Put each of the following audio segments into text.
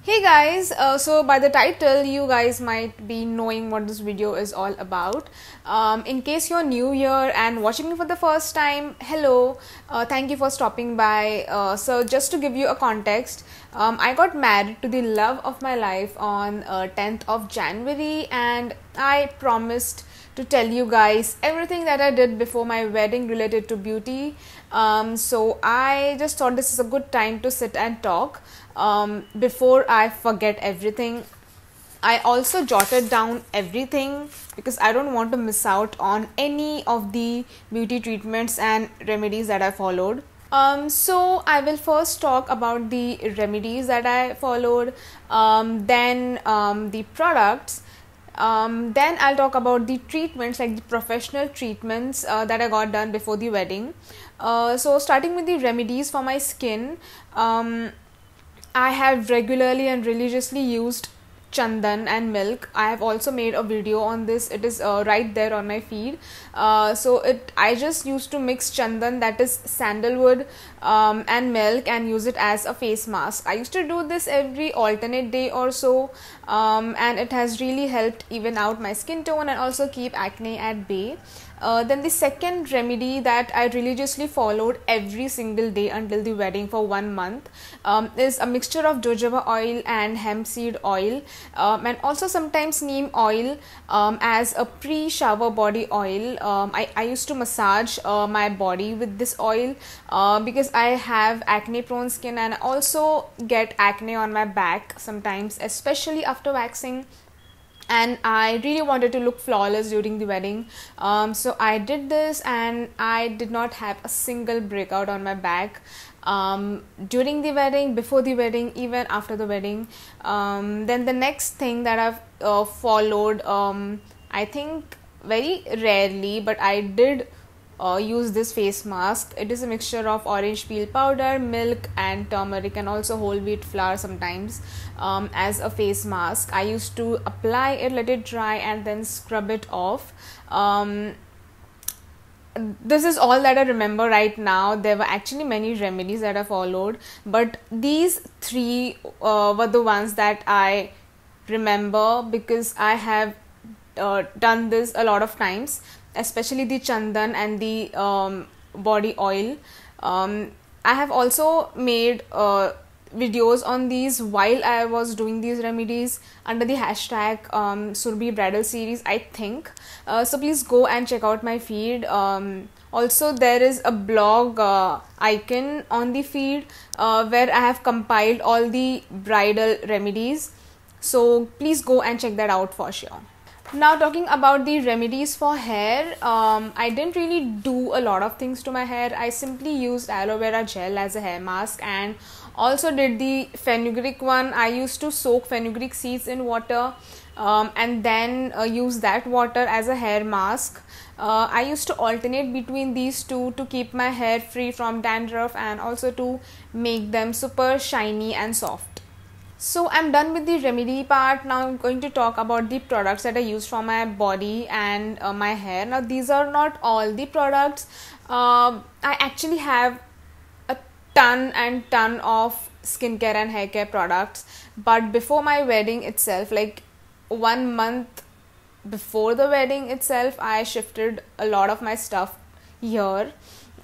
Hey guys, so by the title you guys might be knowing what this video is all about. In case you're new here and watching me for the first time, hello, thank you for stopping by. So just to give you a context, I got married to the love of my life on 10th of January, and I promised to tell you guys everything that I did before my wedding related to beauty. So I just thought this is a good time to sit and talk before I forget everything. I also jotted down everything because I don't want to miss out on any of the beauty treatments and remedies that I followed. So I will first talk about the remedies that I followed, then the products. Then I'll talk about the treatments, like the professional treatments that I got done before the wedding. So starting with the remedies for my skin, I have regularly and religiously used chandan and milk. I have also made a video on this. It is right there on my feed. I just used to mix chandan, that is sandalwood, and milk, and use it as a face mask. I used to do this every alternate day or so, and it has really helped even out my skin tone and also keep acne at bay. Then the second remedy that I religiously followed every single day until the wedding for 1 month is a mixture of jojoba oil and hemp seed oil, and also sometimes neem oil as a pre-shower body oil. I used to massage my body with this oil because I have acne prone skin, and I also get acne on my back sometimes, especially after waxing, and I really wanted to look flawless during the wedding. So I did this, and I did not have a single breakout on my back during the wedding, before the wedding, even after the wedding. Then the next thing that I've followed, I think very rarely, but I did use this face mask. It is a mixture of orange peel powder, milk and turmeric, and also whole wheat flour sometimes, as a face mask. I used to apply it, let it dry, and then scrub it off. This is all that I remember right now. There were actually many remedies that I followed, but these three were the ones that I remember because I have done this a lot of times, especially the chandan and the body oil. I have also made videos on these while I was doing these remedies under the hashtag Surbhi Bridal Series, I think. So please go and check out my feed. Also, there is a blog icon on the feed where I have compiled all the bridal remedies. So please go and check that out for sure. Now talking about the remedies for hair, I didn't really do a lot of things to my hair. I simply used aloe vera gel as a hair mask, and also did the fenugreek one. I used to soak fenugreek seeds in water and then use that water as a hair mask. I used to alternate between these two to keep my hair free from dandruff and also to make them super shiny and soft. So I'm done with the remedy part. Now I'm going to talk about the products that I use for my body and my hair. Now these are not all the products. I actually have a ton and ton of skincare and hair care products, but before my wedding itself, like 1 month before the wedding itself, I shifted a lot of my stuff here.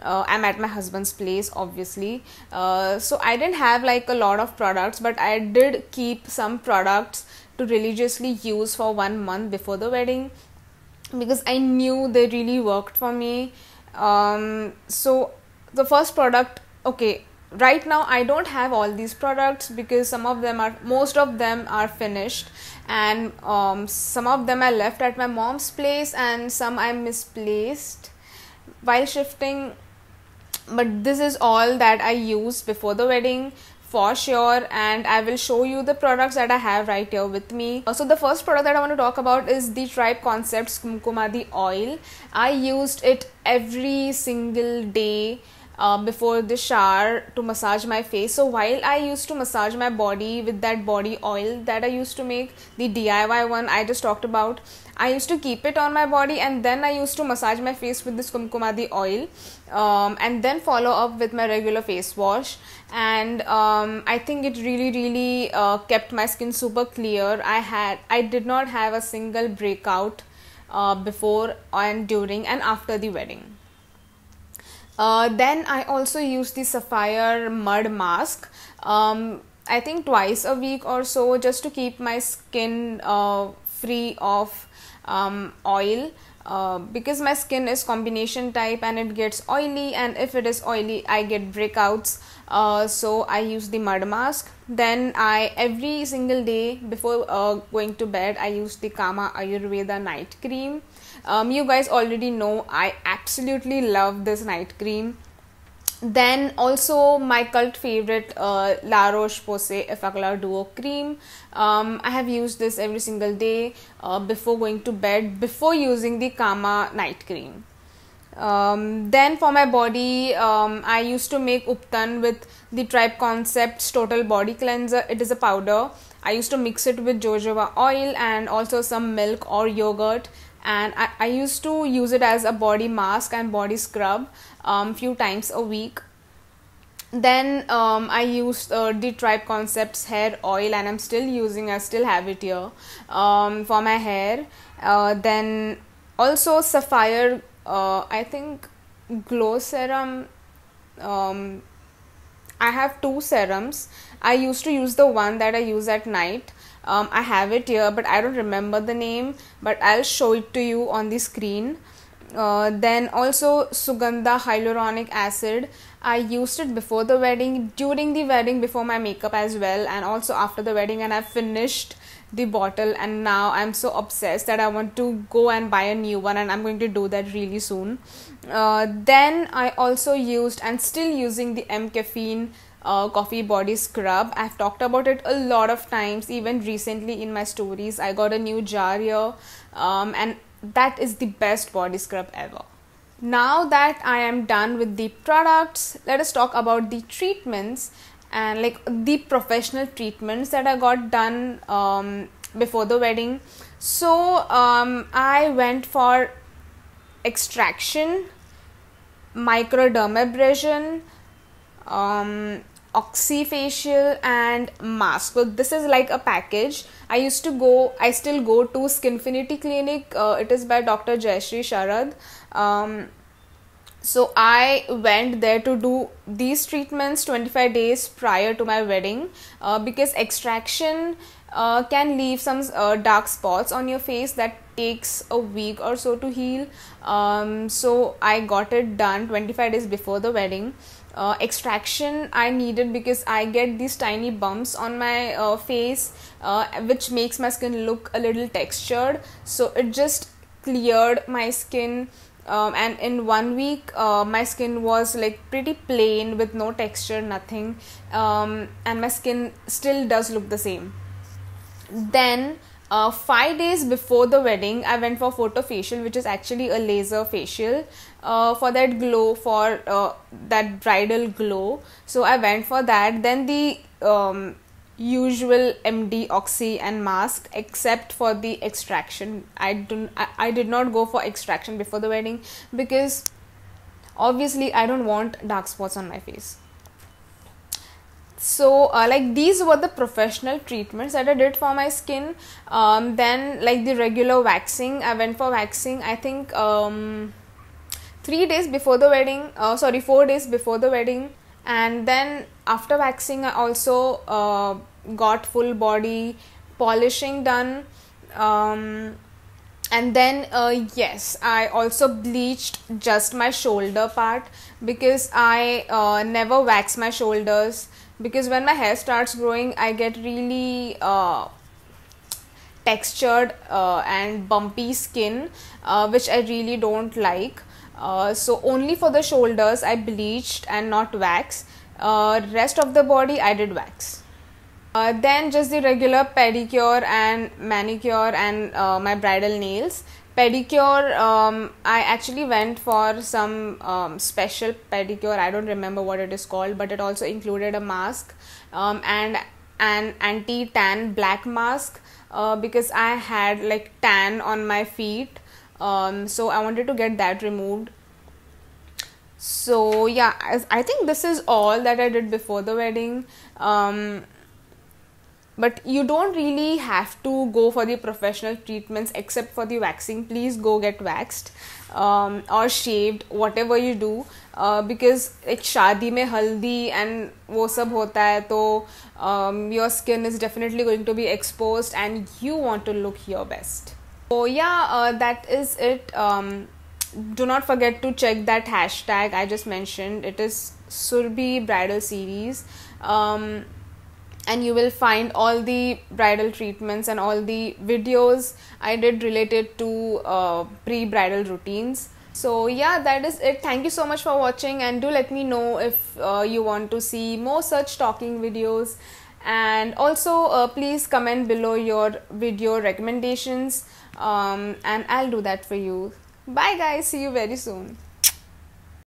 I'm at my husband's place, obviously, so I didn't have like a lot of products, but I did keep some products to religiously use for 1 month before the wedding because I knew they really worked for me. So the first product, okay, right now I don't have all these products because most of them are finished, and some of them I left at my mom's place and some I misplaced while shifting. But this is all that I used before the wedding for sure, and I will show you the products that I have right here with me. So the first product that I want to talk about is the Tribe Concepts Kumkumadi oil. I used it every single day before the shower to massage my face. So while I used to massage my body with that body oil that I used to make, the DIY one I just talked about, I used to keep it on my body, and then I used to massage my face with this Kumkumadi oil, and then follow up with my regular face wash. And I think it really kept my skin super clear. I did not have a single breakout before and during and after the wedding. Then I also use the Sapphire mud mask, I think twice a week or so, just to keep my skin free of oil, because my skin is combination type and it gets oily, and if it is oily I get breakouts. So I use the mud mask. Then I every single day before going to bed I use the Kama Ayurveda night cream. You guys already know I absolutely love this night cream. Then also my cult favorite La Roche-Posay Effaclar Duo cream. I have used this every single day before going to bed, before using the Kama night cream. Then for my body, I used to make Uptan with the Tribe Concepts Total Body Cleanser. It is a powder. I used to mix it with jojoba oil and also some milk or yogurt, and I used to use it as a body mask and body scrub few times a week. Then I used the Tribe Concepts hair oil, and I'm still using, I still have it here for my hair. Then also Sapphire, I think glow serum. I have two serums. I used to use the one that I use at night. I have it here, but I don't remember the name, but I'll show it to you on the screen. Then also Sugandha hyaluronic acid. I used it before the wedding, during the wedding, before my makeup as well, and also after the wedding, and I finished the bottle, and now I'm so obsessed that I want to go and buy a new one, and I'm going to do that really soon. Then I also used and still using the M Caffeine coffee body scrub. I've talked about it a lot of times, even recently in my stories. I got a new jar here, and that is the best body scrub ever. Now that I am done with the products, let us talk about the treatments and like the professional treatments that I got done before the wedding. So I went for extraction, microdermabrasion, oxyfacial and mask. So this is like a package. I still go to Skinfinity Clinic. It is by Dr. Jayashree Sharad. So I went there to do these treatments 25 days prior to my wedding, because extraction can leave some dark spots on your face that takes a week or so to heal. So I got it done 25 days before the wedding. Extraction I needed because I get these tiny bumps on my face, which makes my skin look a little textured. So it just cleared my skin, and in 1 week my skin was like pretty plain with no texture, nothing, and my skin still does look the same. Then 5 days before the wedding I went for photofacial, which is actually a laser facial, for that glow, for that bridal glow. So I went for that. Then the usual MD, oxy and mask, except for the extraction. I did not go for extraction before the wedding because obviously I don't want dark spots on my face. So like these were the professional treatments that I did for my skin. Then like the regular waxing, I went for waxing I think 4 days before the wedding. And then after waxing I also got full body polishing done, and then yes, I also bleached just my shoulder part because I never wax my shoulders, because when my hair starts growing I get really textured and bumpy skin, which I really don't like. So only for the shoulders I bleached and not wax. Rest of the body I did wax. Then just the regular pedicure and manicure and my bridal nails. Pedicure, I actually went for some special pedicure. I don't remember what it is called, but it also included a mask and an anti-tan black mask because I had like tan on my feet. So I wanted to get that removed. So yeah, I think this is all that I did before the wedding. But you don't really have to go for the professional treatments except for the waxing. Please go get waxed or shaved, whatever you do, because एक शादी में हल्दी and वो सब होता है, तो your skin is definitely going to be exposed and you want to look your best. So yeah, that is it. Do not forget to check that hashtag I just mentioned. It is Surbhi Bridal Series. And you will find all the bridal treatments and all the videos I did related to pre-bridal routines. So yeah, that is it. Thank you so much for watching, and do let me know if you want to see more such talking videos, and also please comment below your video recommendations and I'll do that for you. Bye guys, see you very soon.